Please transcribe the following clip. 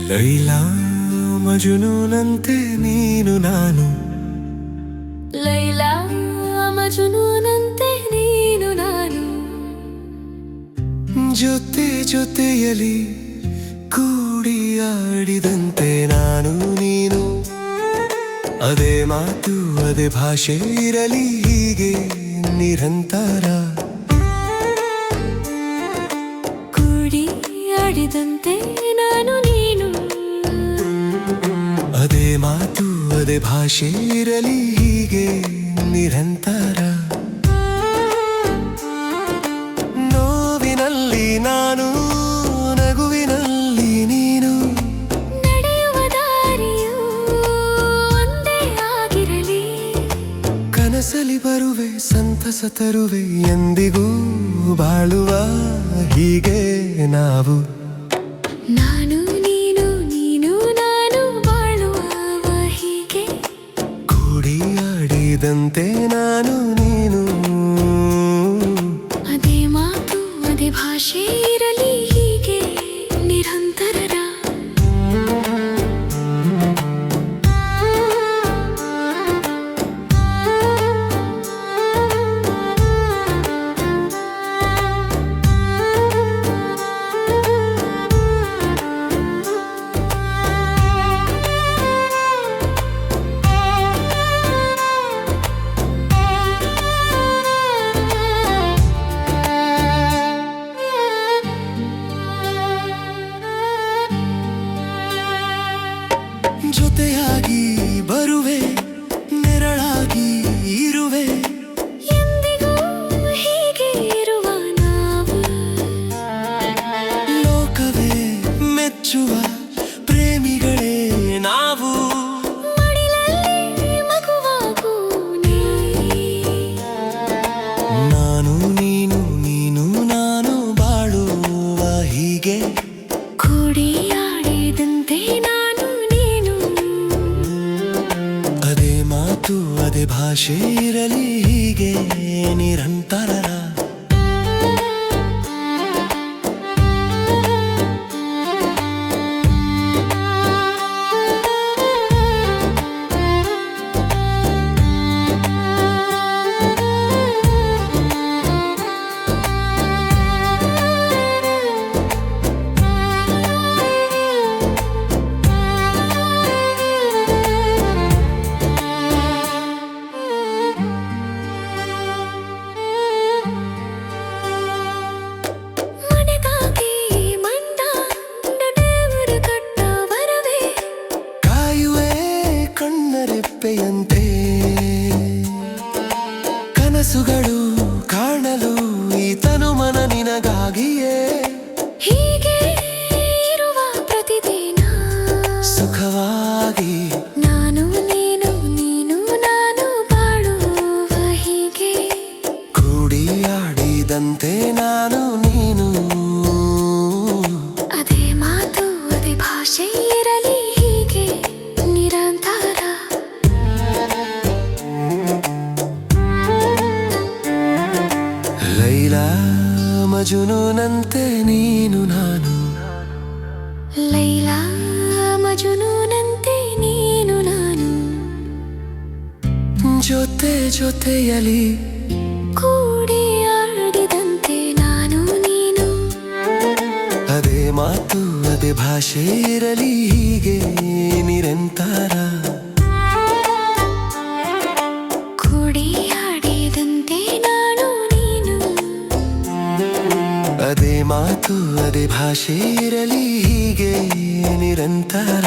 ಲೈಲಾ ಮಜುನೂನಂತೆ ನೀನು ನಾನು, ಲೈಲಾ ಮಜುನೂನಂತೆ ನೀನು ನಾನು, ಜೊತೆ ಜೊತೆಯಲಿ ಕೂಡಿ ಆಡಿದಂತೆ ನಾನು ನೀನು. ಅದೇ ಮಾತು ಅದೇ ಭಾಷೆ ಇರಲಿ ಹೀಗೆ ನಿರಂತರ, ಕೂಡಿ ಆಡಿದಂತೆ ನಾನು ನೀನು. ಅದೇ ಮಾತು ಅದೇ ಭಾಷೆ ಇರಲಿ ಹೀಗೆ ನಿರಂತರ. ನೋವಿನಲ್ಲಿ ನಾನು, ನಗುವಿನಲ್ಲಿ ನೀನು, ನಡೆಯುವ ದಾರಿಯು ಒಂದೇ ಆಗಿರಲಿ. ಕನಸಲಿ ಬರುವೆ ಸಂತಸ ತರುವೆ ಎಂದಿಗೂ ಬಾಳುವ ಹೀಗೆ ನಾವು. ನಾನು ನೀನು ನೀನು ನಾನು ಬಾಳುವ ಹೀಗೆ, ಕೂಡಿ ಆಡಿದಂತೆ ನಾನು ನೀನು. ಅದೇ ಮಾತು ಅದೇ ಭಾಷೆ ಇರಲಿ ಹೀಗೆ ನಿರಂತರ. ಜೊತೆಯಾಗಿ ಬರುವೆ, ನೆರಳಾಗಿ ಇರುವೆ, ಎಂದಿಗೂ ಹೀಗೆ ಇರುವ ನಾವು. ಲೋಕವೇ ಮೆಚ್ಚುವ ಪ್ರೇಮಿಗಳೇ ನಾವು. ಮಡಿಲಲ್ಲಿ ಮಗುವಾಗು ನೀ, ನಾನು ನೀನು ನೀನು ನಾನು ಬಾಳುವ ಹೀಗೆ, ಕೂಡಿ ಆಡಿದಂತೆ ನಾನು ನೀನು. ಅದೇ ಮಾತು ಅದೇ ಭಾಷೆ ಇರಲಿ ಹೀಗೆ ನಿರಂತರ. ಮನೆಗಾಗಿ ಮಂಡ ದೇವರು ಕಟ್ಟ ಬರವೇ, ಕಾಯುವೆ ಕಣ್ಣರೆಪ್ಪೆಯಂತೆ, ಕನಸುಗಳು ಕಾಣಲು ಈ ತನುಮನ ನಿನಗಾಗಿಯೇ. ಹೀಗೆ ಇರುವ ಪ್ರತಿದಿನ ಸುಖವಾಗಿ ನಾನು ನೀನು ನೀನು ನಾನು ಬಾಳುವ ಹೀಗೆ, ಕೂಡಿ ಆಡಿದಂತೆ ನಾನು ನೀನು. ಅದೇ ಮಾತು ಅದೇ ಭಾಷೆ ಇರಲಿ ಹೀಗೆ ನಿರಂತರ. ಲೈಲಾ ಮಜುನೂನಂತೆ ನೀನು ನಾನು, ಲೈಲಾ ಮಜುನೂನಂತೆ ನೀನು ನಾನು, ಜೊತೆ ಜೊತೆಯಲಿ ಕೂಡಿ ಆಡಿದಂತೆ ನಾನು ನೀನು. ಅದೇ ಮಾತು ಅದೇ ಭಾಷೆ ಇರಲಿ ಹೀಗೆ ನಿರಂತರ. ಕೂಡಿ ಆಡಿದಂತೆ ನಾನು ನೀನು. ಅದೇ ಮಾತು ಅದೇ ಭಾಷೆ ಇರಲಿ ಹೀಗೆ ನಿರಂತರ.